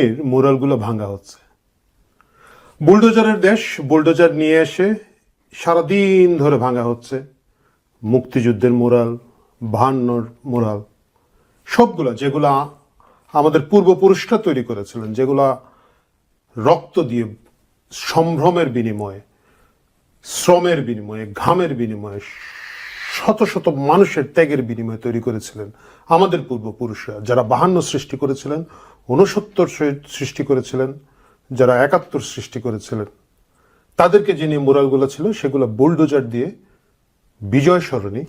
মুরালগুলো ভাঙা হচ্ছে। বুলডোজারের দেশ, বুলডোজার নিয়ে এসে সারাদিন ধরে ভাঙা হচ্ছে। মুক্তিযুদ্ধের মুরাল, 52 মুরাল, সবগুলো যেগুলা আমাদের পূর্বপুরুষরা তৈরি করেছিলেন, যেগুলা রক্ত দিয়ে, সম্ভ্রমের বিনিময়ে, শ্রমের বিনিময়ে, ঘামের বিনিময়ে, শত শত মানুষের ত্যাগের বিনিময়ে তৈরি করেছিলেন আমাদের পূর্বপুরুষরা, যারা 52 সৃষ্টি করেছিলেন, 69 সৃষ্টি করেছিলেন, যারা 71 সৃষ্টি করেছিলেন, তাদেরকে যে নিয়ে মুরালগুলো ছিল সেগুলো বুলডোজার দিয়ে বিজয় সরণি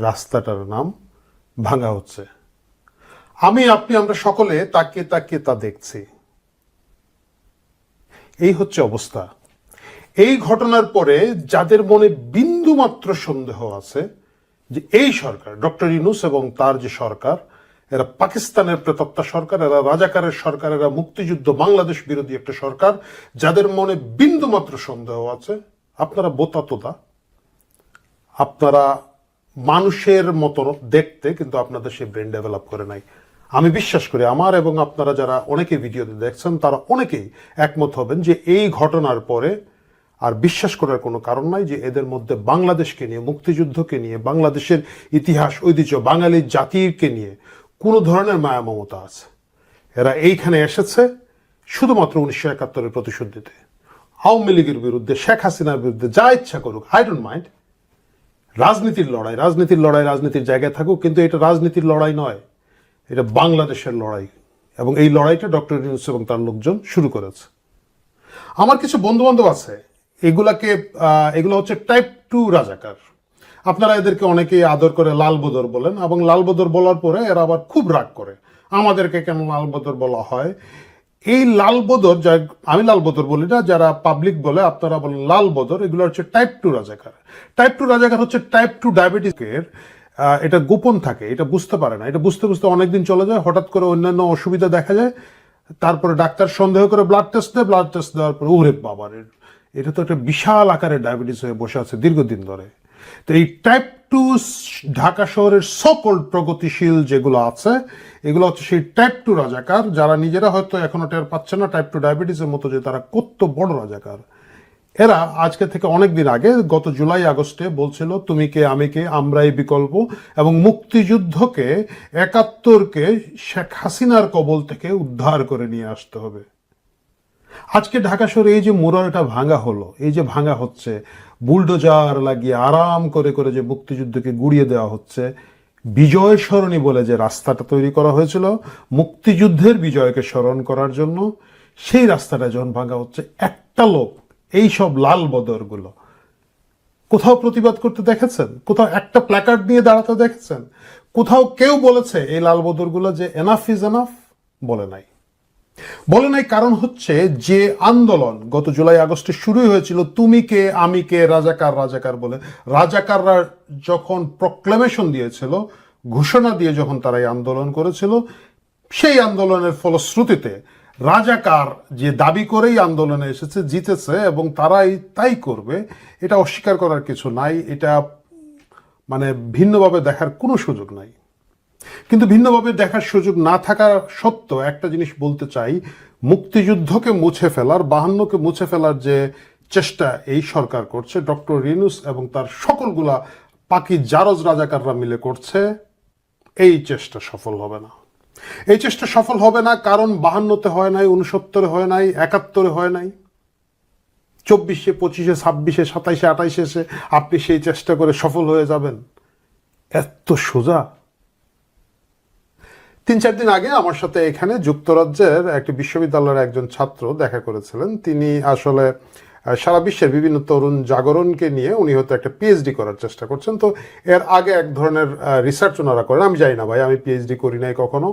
রাস্তাটার নাম ভাঙা হচ্ছে। আপনি আমরা সকলে তাকিয়ে তাকিয়ে তা দেখছি। এই হচ্ছে অবস্থা। এই ঘটনার পরে যাদের মনে বিন্দু মাত্র সন্দেহ আছে যে এই সরকার, ডক্টর ইউনূস এবং তার যে সরকার, এরা পাকিস্তানের প্রেতাত্মা সরকার, এরা রাজাকারের সরকার, এরা মুক্তিযুদ্ধ বাংলাদেশ বিরোধী একটা সরকার, যাদের মনে বিন্দু মাত্র সন্দেহ আছে, আপনারা বোতাতোদা, আপনারা মানুষের মতো দেখতে, কিন্তু আপনাদের সেই ব্রেন ডেভেলপ করে নাই। আমি বিশ্বাস করি আমার এবং আপনারা যারা অনেকে ভিডিওতে দেখছেন তারা অনেকেই একমত হবেন যে এই ঘটনার পরে আর বিশ্বাস করার কোনো কারণ নাই যে এদের মধ্যে বাংলাদেশকে নিয়ে, মুক্তিযুদ্ধকে নিয়ে, বাংলাদেশের ইতিহাস, ঐতিহ্য, বাঙালি জাতিকে নিয়ে কোনো ধরনের মায়া মমতা আছে। এরা এইখানে এসেছে শুধুমাত্র 1971-এর প্রতিশোধ দিতে, আওয়ামী লীগের বিরুদ্ধে, শেখ হাসিনার বিরুদ্ধে যা ইচ্ছা করুক, আই ডোন্ট মাইন্ড। রাজনীতির লড়াই, রাজনীতির জায়গায় থাকুক, কিন্তু এটা রাজনীতির লড়াই নয়, এটা বাংলাদেশের লড়াই। এবং এই লড়াইটা ডক্টর ইউনূস এবং তার লোকজন শুরু করেছে। আমার কিছু বন্ধু বান্ধব আছে, এগুলো হচ্ছে টাইপ 2 রাজাকার। আপনারা এদেরকে অনেকেই আদর করে লাল বদর বলেন, এবং লাল বদর বলার পরে এরা আবার খুব রাগ করে আমাদেরকে কেন লাল বদর বলা হয়। এই লাল বদর, আমি লাল বদর বলি না, যারা পাবলিক বলে আপনারা বলেন লাল বদর, এগুলো হচ্ছে টাইপ 2 রাজাকার। টাইপ 2 রাজাকার হচ্ছে টাইপ 2 ডায়াবেটিসের, এটা গোপন থাকে, এটা বুঝতে পারে না, এটা বুঝতে বুঝতে অনেকদিন চলে যায়, হঠাৎ করে অন্যান্য অসুবিধা দেখা যায়, তারপরে ডাক্তার সন্দেহ করে ব্লাড টেস্ট দেয়, ব্লাড টেস্ট দেওয়ার পরে ওরে বাবার, এটা তো একটা বিশাল আকারের ডায়াবেটিস হয়ে বসে আছে দীর্ঘদিন ধরে। তো এই টাইপ 2 ঢাকা শহরের সকল প্রগতিশীল যেগুলো আছে, এগুলো হচ্ছে সেই টাইপ 2 রাজাকার, যারা নিজেরা হয়তো এখনো টের পাচ্ছে না টাইপ 2 ডায়াবেটিসের মতো যে তারা কত বড় রাজাকার। এরা আজকে থেকে অনেক দিন আগে, গত জুলাই আগস্টে বলছিল তুমি কে আমি কে, আমরাই বিকল্প, এবং মুক্তিযুদ্ধকে, 71-কে শেখ হাসিনার কবল থেকে উদ্ধার করে নিয়ে আসতে হবে। আজকে ঢাকা শহরে এই যে মুরালটা ভাঙা হলো, এই যে ভাঙা হচ্ছে, বুলডোজার লাগিয়ে আরাম করে করে যে মুক্তিযুদ্ধকে গুড়িয়ে দেওয়া হচ্ছে, বিজয় সরণি বলে যে রাস্তাটা তৈরি করা হয়েছিল মুক্তিযুদ্ধের বিজয়কে স্মরণ করার জন্য, সেই রাস্তাটা যখন ভাঙা হচ্ছে, একটা লোক, এই সব লাল বদরগুলো কোথাও প্রতিবাদ করতে দেখেছেন? কোথাও একটা প্ল্যাকার্ড নিয়ে দাঁড়াতে দেখেছেন? কোথাও কেউ বলেছে এই লাল বদরগুলো যে এনাফ ইজ এনাফ? বলে নাই। কারণ হচ্ছে যে আন্দোলন গত জুলাই আগস্টে শুরু হয়েছিল তুমি কে আমি কে, রাজাকার রাজাকার বলে, রাজাকাররা যখন প্রক্লেমেশন দিয়েছিল, ঘোষণা দিয়ে যখন তারা এই আন্দোলন করেছিল, সেই আন্দোলনের ফলশ্রুতিতে রাজাকার যে দাবি করেই আন্দোলনে এসেছে, জিতেছে, এবং তারাই তাই করবে, এটা অস্বীকার করার কিছু নাই। এটা মানে ভিন্নভাবে দেখার কোনো সুযোগ নাই। কিন্তু ভিন্নভাবে দেখার সুযোগ না থাকা সত্ত্বেও একটা জিনিস বলতে চাই, মুক্তিযুদ্ধকে মুছে ফেলার, 52-কে মুছে ফেলার যে চেষ্টা এই সরকার করছে, ডক্টর ইউনূস এবং তার সকলগুলা পাকি জারজ রাজাকাররা মিলে করছে, এই চেষ্টা সফল হবে না। এই চেষ্টা সফল হবে না কারণ 52-তে হয় নাই, 69-এ হয় নাই, 71-এ হয় নাই, 24-এ, 25-এ, 26-এ, 27-এ, 28-এ এসে আপনি সেই চেষ্টা করে সফল হয়ে যাবেন? এত সোজা? 3-4 দিন আগে আমার সাথে এখানে যুক্তরাজ্যের একটি বিশ্ববিদ্যালয়ের একজন ছাত্র দেখা করেছিলেন। তিনি আসলে সারা বিশ্বের বিভিন্ন তরুণ জাগরণকে নিয়ে উনি হয়তো একটা পিএইচডি করার চেষ্টা করছেন। তো এর আগে এক ধরনের রিসার্চ ওনারা করেন, আমি জানি না ভাই, আমি পিএইচডি করি নাই কখনো।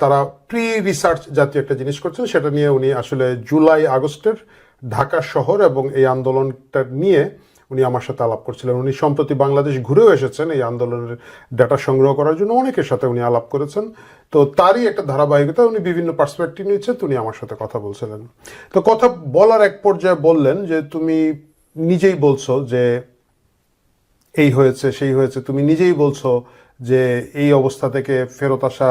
তারা প্রি রিসার্চ জাতীয় একটা জিনিস করছেন, সেটা নিয়ে উনি আসলে জুলাই আগস্টের ঢাকা শহর এবং এই আন্দোলনটা নিয়ে উনি আমার সাথে আলাপ করছিলেন। উনি সম্প্রতি বাংলাদেশ ঘুরেও এসেছেন এই আন্দোলনের ডাটা সংগ্রহ করার জন্য, অনেকের সাথে উনি আলাপ করেছেন। তো তারই একটা ধারাবাহিকতা, উনি বিভিন্ন পার্সপেক্টিভ নিচ্ছেন, উনি আমার সাথে কথা বলছিলেন। তো কথা বলার এক পর্যায়ে বললেন যে তুমি নিজেই বলছো যে এই হয়েছে সেই হয়েছে, তুমি নিজেই বলছো যে এই অবস্থা থেকে ফেরত আসা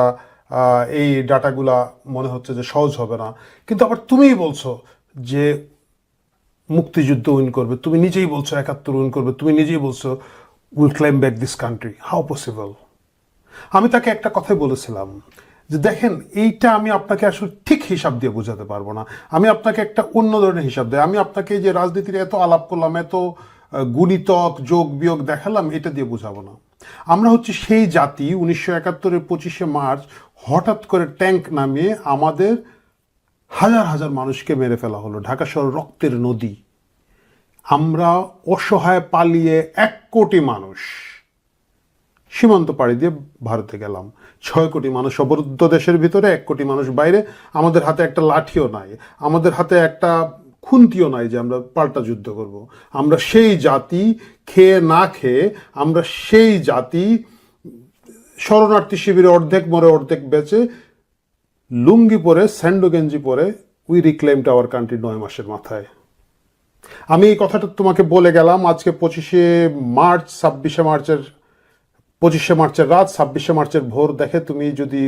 এই ডাটাগুলা মনে হচ্ছে যে সহজ হবে না, কিন্তু আবার তুমিই বলছো যে মুক্তিযুদ্ধ উইন করবে, তুমি নিজেই বলছো 71 উইন করবে, তুমি নিজেই বলছো will claim back this country, how possible? আমি তাকে একটা কথাই বলেছিলাম যে দেখেন, এইটা আমি আপনাকে আসলে ঠিক হিসাব দিয়ে বোঝাতে পারবো না, আমি আপনাকে একটা অন্য ধরনের হিসাব দেয়, আমি আপনাকে যে রাজনীতির এত আলাপ করলাম, এত গুণিতক যোগ বিয়োগ দেখালাম, এটা দিয়ে বোঝাবো না। আমরা হচ্ছে সেই জাতি 1971-এর 25শে মার্চ হঠাৎ করে ট্যাঙ্ক নামিয়ে আমাদের হাজার হাজার মানুষকে মেরে ফেলা হলো, ঢাকা শহর রক্তের নদী। আমরা অসহায় পালিয়ে 1 কোটি মানুষ সীমান্ত পাড়ি দিয়ে ভারতে গেলাম, 6 কোটি মানুষ অবরুদ্ধ দেশের ভিতরে, 1 কোটি মানুষ বাইরে। আমাদের হাতে একটা লাঠিও নাই, আমাদের হাতে একটা খুন্তিও নাই যে আমরা পাল্টা যুদ্ধ করব। আমরা সেই জাতি, খেয়ে না খেয়ে আমরা সেই জাতি, শরণার্থী শিবিরে অর্ধেক মরে অর্ধেক বেঁচে, লুঙ্গি পরে স্যান্ডো গেঞ্জি পরে উই রিক্লেমড আওয়ার কান্ট্রি 9 মাসের মাথায়। আমি এই কথাটা তোমাকে বলে গেলাম আজকে 25শে মার্চ, 25শে মার্চের রাত, 26শে মার্চের ভোর দেখে তুমি যদি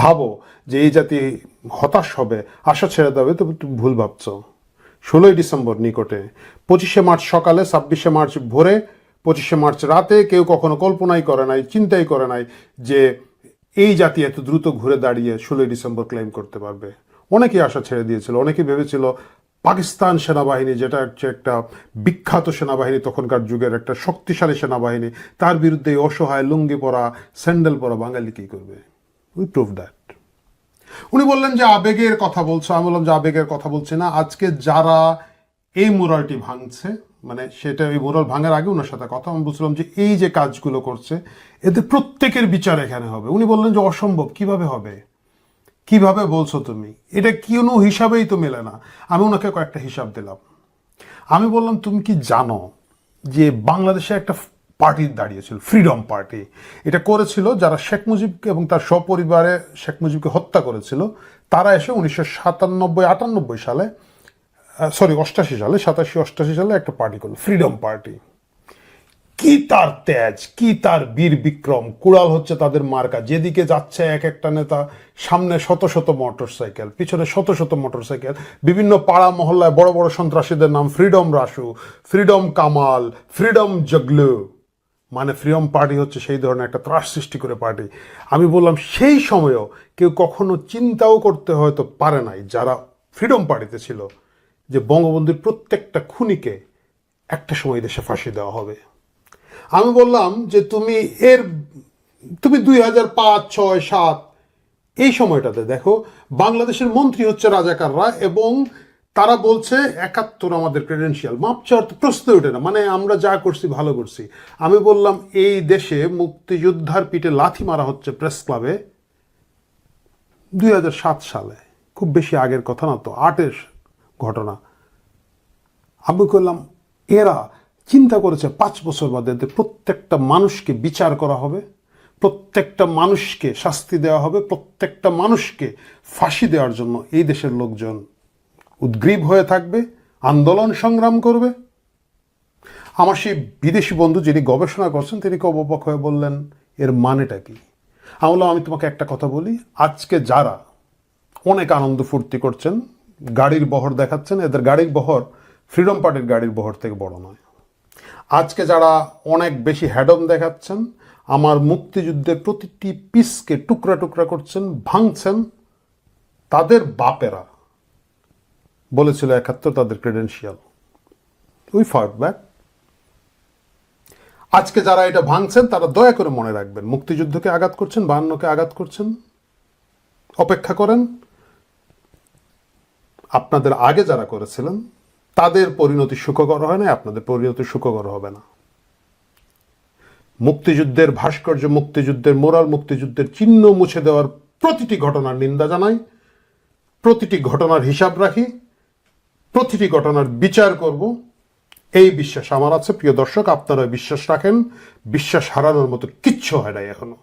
ভাবো যে এই জাতি হতাশ হবে, আশা ছেড়ে দেবে, তো তুমি ভুল ভাবছো। 16ই ডিসেম্বর নিকটে, 25শে মার্চ সকালে, 26শে মার্চ ভোরে, 25শে মার্চ রাতে কেউ কখনো কল্পনাই করে নাই, চিন্তাই করে নাই যে এই জাতি এত দ্রুত ঘুরে দাঁড়িয়ে 16ই ডিসেম্বর ক্লেম করতে পারবে। অনেকেই আশা ছেড়ে দিয়েছিল, অনেকেই ভেবেছিল পাকিস্তান সেনাবাহিনী, যেটা হচ্ছে একটা বিখ্যাত সেনাবাহিনী, তখনকার যুগের একটা শক্তিশালী সেনাবাহিনী, তার বিরুদ্ধে অসহায় লুঙ্গি পরা স্যান্ডেল পরা বাঙালি কী করবে? We prove that. উনি বললেন যে আবেগের কথা বলছো, আমি বললাম যে আবেগের কথা বলছি না। আজকে যারা এই মোরালটি ভাঙছে, মানে সেটা এই মোরাল ভাঙার আগে ওনার সাথে কথা আমি বলছিলাম যে এই যে কাজগুলো করছে এদের প্রত্যেকের বিচার এখানে হবে। উনি বললেন যে অসম্ভব, কিভাবে হবে, কিভাবে বলছো তুমি, এটা কোনো হিসাবেই তো মেলে না। আমি ওনাকে কয়েকটা হিসাব দিলাম। আমি বললাম তুমি কি জানো যে বাংলাদেশে একটা পার্টি দাঁড়িয়েছিল, ফ্রিডম পার্টি। এটা করেছিল যারা শেখ মুজিবকে এবং তার সপরিবারে শেখ মুজিবকে হত্যা করেছিল, তারা এসে 1997-98 সালে, 88 সালে, 87-88 সালে একটা পার্টি করলো, ফ্রিডম পার্টি। কি তার তেজ, কি তার বীর বিক্রম, কুড়াল হচ্ছে তাদের মার্কা। যেদিকে যাচ্ছে এক একটা নেতা, সামনে শত শত মোটরসাইকেল, পিছনে শত শত মোটরসাইকেল, বিভিন্ন পাড়া মহল্লায় বড় বড় সন্ত্রাসীদের নাম, freedom Rasu, freedom Kamal, freedom Joglu. মানে ফ্রিডম পার্টি হচ্ছে সেই ধরনের একটা ত্রাস সৃষ্টি করে পার্টি। আমি বললাম সেই সময়েও কেউ কখনো চিন্তাও করতে হয়তো পারে নাই, যারা ফ্রিডম পার্টিতে ছিল, যে বঙ্গবন্ধুর প্রত্যেকটা খুনিকে একটা সময় দেশে ফাঁসি দেওয়া হবে। আমি বললাম যে তুমি 2005, 6, 7 এই সময়টাতে দেখো, বাংলাদেশের মন্ত্রী হচ্ছে রাজাকাররা, এবং তারা বলছে 71 আমাদের ক্রেডেন্সিয়াল। মাপ চাওয়ার তো প্রশ্ন ওঠে না, মানে আমরা যা করছি ভালো করছি। আমি বললাম এই দেশে মুক্তিযোদ্ধার পিঠে লাথি মারা হচ্ছে প্রেস ক্লাবে 2007 সালে, খুব বেশি আগের কথা না তো, 8-এর ঘটনা। আমি বললাম এরা চিন্তা করেছে 5 বছর বাদে প্রত্যেকটা মানুষকে বিচার করা হবে, প্রত্যেকটা মানুষকে শাস্তি দেওয়া হবে, প্রত্যেকটা মানুষকে ফাঁসি দেওয়ার জন্য এই দেশের লোকজন উদ্গ্রীব হয়ে থাকবে, আন্দোলন সংগ্রাম করবে। আমার সেই বিদেশি বন্ধু যিনি গবেষণা করছেন তিনি অবাক হয়ে বললেন এর মানেটা কি? আমি বললাম আমি তোমাকে একটা কথা বলি, আজকে যারা অনেক আনন্দ ফুর্তি করছেন, গাড়ির বহর দেখাচ্ছেন, এদের গাড়ির বহর ফ্রিডম পার্টির গাড়ির বহর থেকে বড় নয়। আজকে যারা অনেক বেশি হ্যাডম দেখাচ্ছেন, আমার মুক্তিযুদ্ধের প্রতিটি পিসকে টুকরা টুকরা করছেন, ভাঙছেন, তাদের বাপেরা বলেছিল 71 তাদের ক্রেডেন্সিয়াল। We fight back. আজকে যারা এটা ভাঙছেন তারা দয়া করে মনে রাখবেন, মুক্তিযুদ্ধকে আঘাত করছেন, 52কে আঘাত করছেন। অপেক্ষা করেন, আপনাদের আগে যারা করেছিলেন তাদের পরিণতি সুখকর হয় না, আপনাদের পরিণতি সুখকর হবে না। মুক্তিযুদ্ধের ভাস্কর্য, মুক্তিযুদ্ধের মোরাল, মুক্তিযুদ্ধের চিহ্ন মুছে দেওয়ার প্রতিটি ঘটনার নিন্দা জানাই, প্রতিটি ঘটনার হিসাব রাখি, প্রতিটি ঘটনার বিচার করব, এই বিশ্বাস আমার আছে। প্রিয় দর্শক, আপনারা বিশ্বাস রাখেন, বিশ্বাস হারানোর মতো কিচ্ছু হয় নাই এখনো।